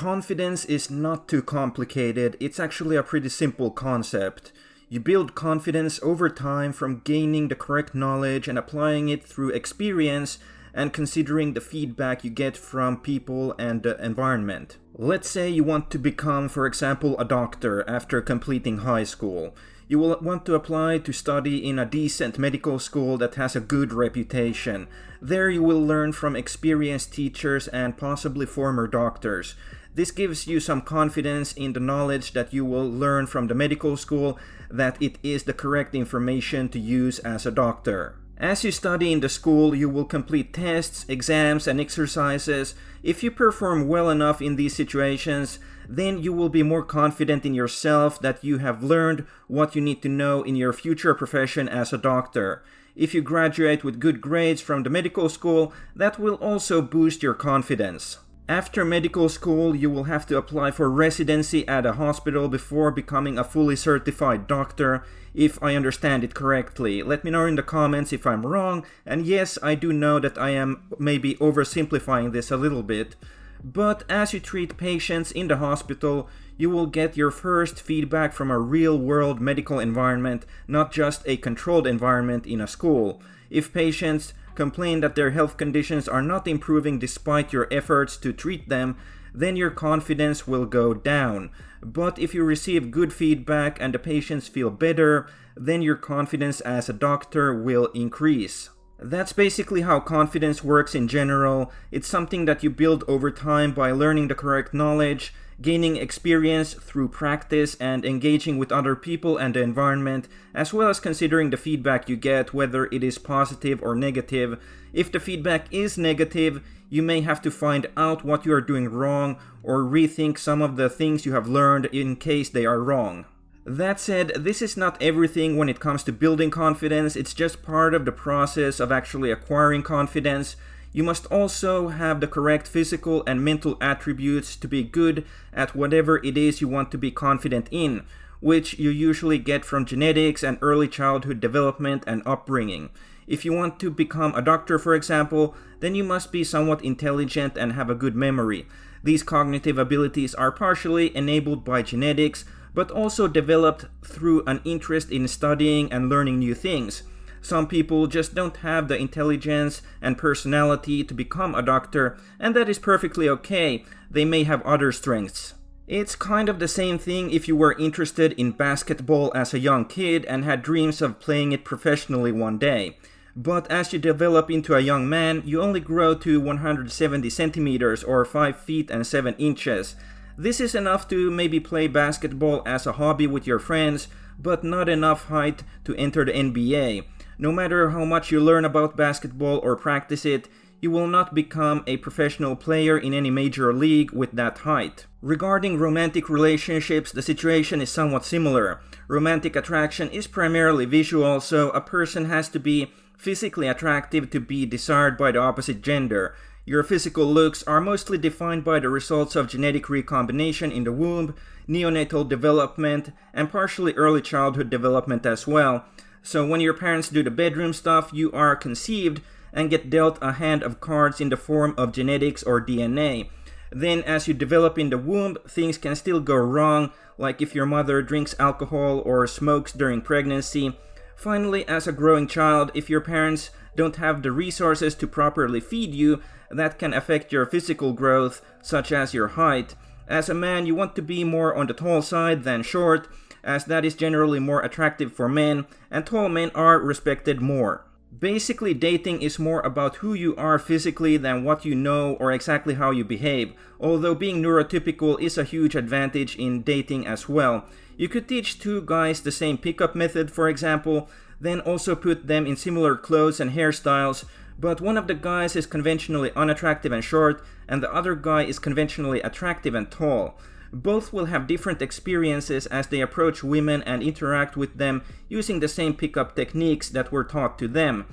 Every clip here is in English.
Confidence is not too complicated. It's actually a pretty simple concept. You build confidence over time from gaining the correct knowledge and applying it through experience and considering the feedback you get from people and the environment. Let's say you want to become, for example, a doctor after completing high school. You will want to apply to study in a decent medical school that has a good reputation. There you will learn from experienced teachers and possibly former doctors. This gives you some confidence in the knowledge that you will learn from the medical school that it is the correct information to use as a doctor. As you study in the school, you will complete tests, exams, and exercises. If you perform well enough in these situations, then you will be more confident in yourself that you have learned what you need to know in your future profession as a doctor. If you graduate with good grades from the medical school, that will also boost your confidence. After medical school, you will have to apply for residency at a hospital before becoming a fully certified doctor, if I understand it correctly. Let me know in the comments if I'm wrong, and yes, I do know that I am maybe oversimplifying this a little bit. But as you treat patients in the hospital, you will get your first feedback from a real-world medical environment, not just a controlled environment in a school. If patients complain that their health conditions are not improving despite your efforts to treat them, then your confidence will go down. But if you receive good feedback and the patients feel better, then your confidence as a doctor will increase. That's basically how confidence works in general. It's something that you build over time by learning the correct knowledge, gaining experience through practice, and engaging with other people and the environment, as well as considering the feedback you get, whether it is positive or negative. If the feedback is negative, you may have to find out what you are doing wrong or rethink some of the things you have learned in case they are wrong. That said, this is not everything when it comes to building confidence. It's just part of the process of actually acquiring confidence. You must also have the correct physical and mental attributes to be good at whatever it is you want to be confident in, which you usually get from genetics and early childhood development and upbringing. If you want to become a doctor, for example, then you must be somewhat intelligent and have a good memory. These cognitive abilities are partially enabled by genetics, but also developed through an interest in studying and learning new things. Some people just don't have the intelligence and personality to become a doctor, and that is perfectly okay. They may have other strengths. It's kind of the same thing if you were interested in basketball as a young kid and had dreams of playing it professionally one day. But as you develop into a young man, you only grow to 170 centimeters or 5 feet and 7 inches. This is enough to maybe play basketball as a hobby with your friends, but not enough height to enter the NBA. No matter how much you learn about basketball or practice it, you will not become a professional player in any major league with that height. Regarding romantic relationships, the situation is somewhat similar. Romantic attraction is primarily visual, so a person has to be physically attractive to be desired by the opposite gender. Your physical looks are mostly defined by the results of genetic recombination in the womb, neonatal development, and partially early childhood development as well. So when your parents do the bedroom stuff, you are conceived and get dealt a hand of cards in the form of genetics or DNA. Then as you develop in the womb, things can still go wrong, like if your mother drinks alcohol or smokes during pregnancy. Finally, as a growing child, if your parents don't have the resources to properly feed you, that can affect your physical growth, such as your height. As a man, you want to be more on the tall side than short, as that is generally more attractive for men, and tall men are respected more. Basically, dating is more about who you are physically than what you know or exactly how you behave, although being neurotypical is a huge advantage in dating as well. You could teach two guys the same pickup method, for example, then also put them in similar clothes and hairstyles, but one of the guys is conventionally unattractive and short, and the other guy is conventionally attractive and tall. Both will have different experiences as they approach women and interact with them using the same pickup techniques that were taught to them.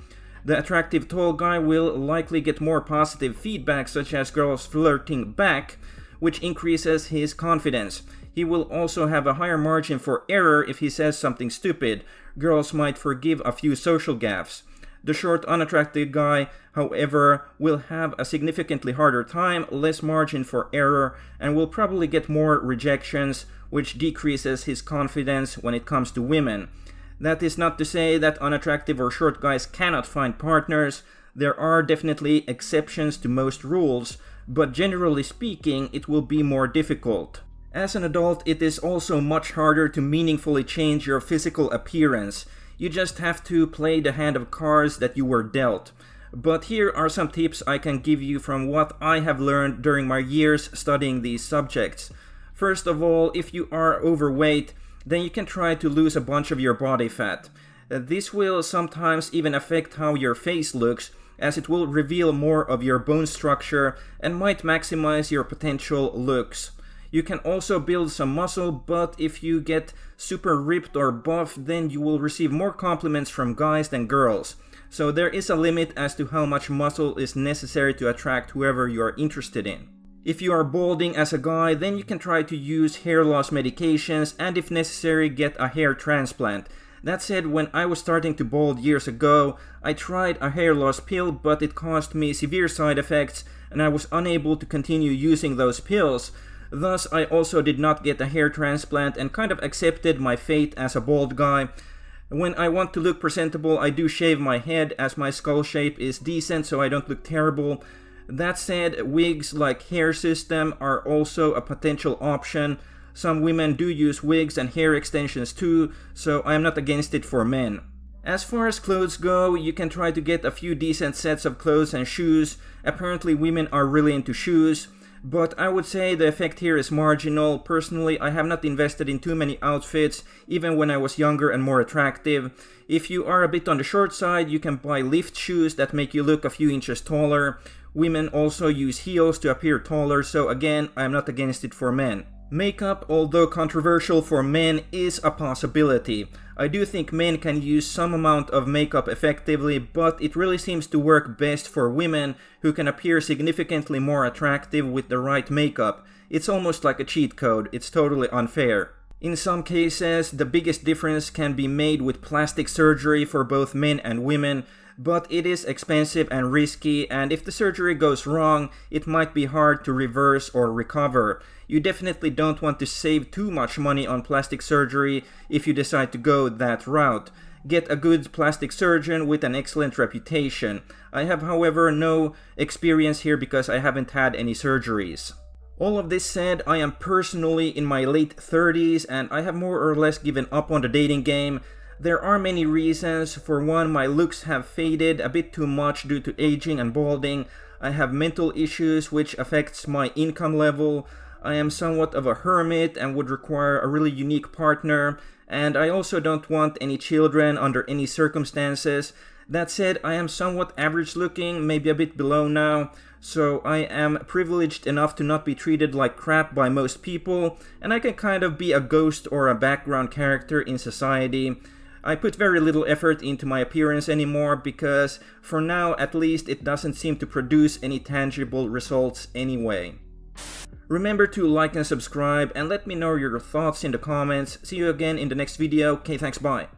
The attractive tall guy will likely get more positive feedback, such as girls flirting back, which increases his confidence. He will also have a higher margin for error if he says something stupid. Girls might forgive a few social gaffes. The short, unattractive guy, however, will have a significantly harder time, less margin for error, and will probably get more rejections, which decreases his confidence when it comes to women. That is not to say that unattractive or short guys cannot find partners. There are definitely exceptions to most rules, but generally speaking, it will be more difficult. As an adult, it is also much harder to meaningfully change your physical appearance. You just have to play the hand of cards that you were dealt. But here are some tips I can give you from what I have learned during my years studying these subjects. First of all, if you are overweight, then you can try to lose a bunch of your body fat. This will sometimes even affect how your face looks, as it will reveal more of your bone structure and might maximize your potential looks. You can also build some muscle, but if you get super ripped or buff, then you will receive more compliments from guys than girls. So there is a limit as to how much muscle is necessary to attract whoever you are interested in. If you are balding as a guy, then you can try to use hair loss medications and if necessary get a hair transplant. That said, when I was starting to bald years ago, I tried a hair loss pill, but it caused me severe side effects and I was unable to continue using those pills. Thus, I also did not get a hair transplant and kind of accepted my fate as a bald guy. When I want to look presentable, I do shave my head as my skull shape is decent so I don't look terrible. That said, wigs like hair system are also a potential option. Some women do use wigs and hair extensions too, so I am not against it for men. As far as clothes go, you can try to get a few decent sets of clothes and shoes. Apparently women are really into shoes, but I would say the effect here is marginal. Personally, I have not invested in too many outfits, even when I was younger and more attractive. If you are a bit on the short side, you can buy lift shoes that make you look a few inches taller. Women also use heels to appear taller, so again, I am not against it for men. Makeup, although controversial for men, is a possibility. I do think men can use some amount of makeup effectively, but it really seems to work best for women who can appear significantly more attractive with the right makeup. It's almost like a cheat code, it's totally unfair. In some cases, the biggest difference can be made with plastic surgery for both men and women, but it is expensive and risky, and if the surgery goes wrong, it might be hard to reverse or recover. You definitely don't want to save too much money on plastic surgery if you decide to go that route. Get a good plastic surgeon with an excellent reputation. I have, however, no experience here because I haven't had any surgeries. All of this said, I am personally in my late 30s and I have more or less given up on the dating game. There are many reasons. For one, my looks have faded a bit too much due to aging and balding. I have mental issues which affects my income level. I am somewhat of a hermit and would require a really unique partner. And I also don't want any children under any circumstances. That said, I am somewhat average looking, maybe a bit below now. So I am privileged enough to not be treated like crap by most people. And I can kind of be a ghost or a background character in society. I put very little effort into my appearance anymore because, for now at least, it doesn't seem to produce any tangible results anyway. Remember to like and subscribe and let me know your thoughts in the comments. See you again in the next video. Okay, thanks, bye.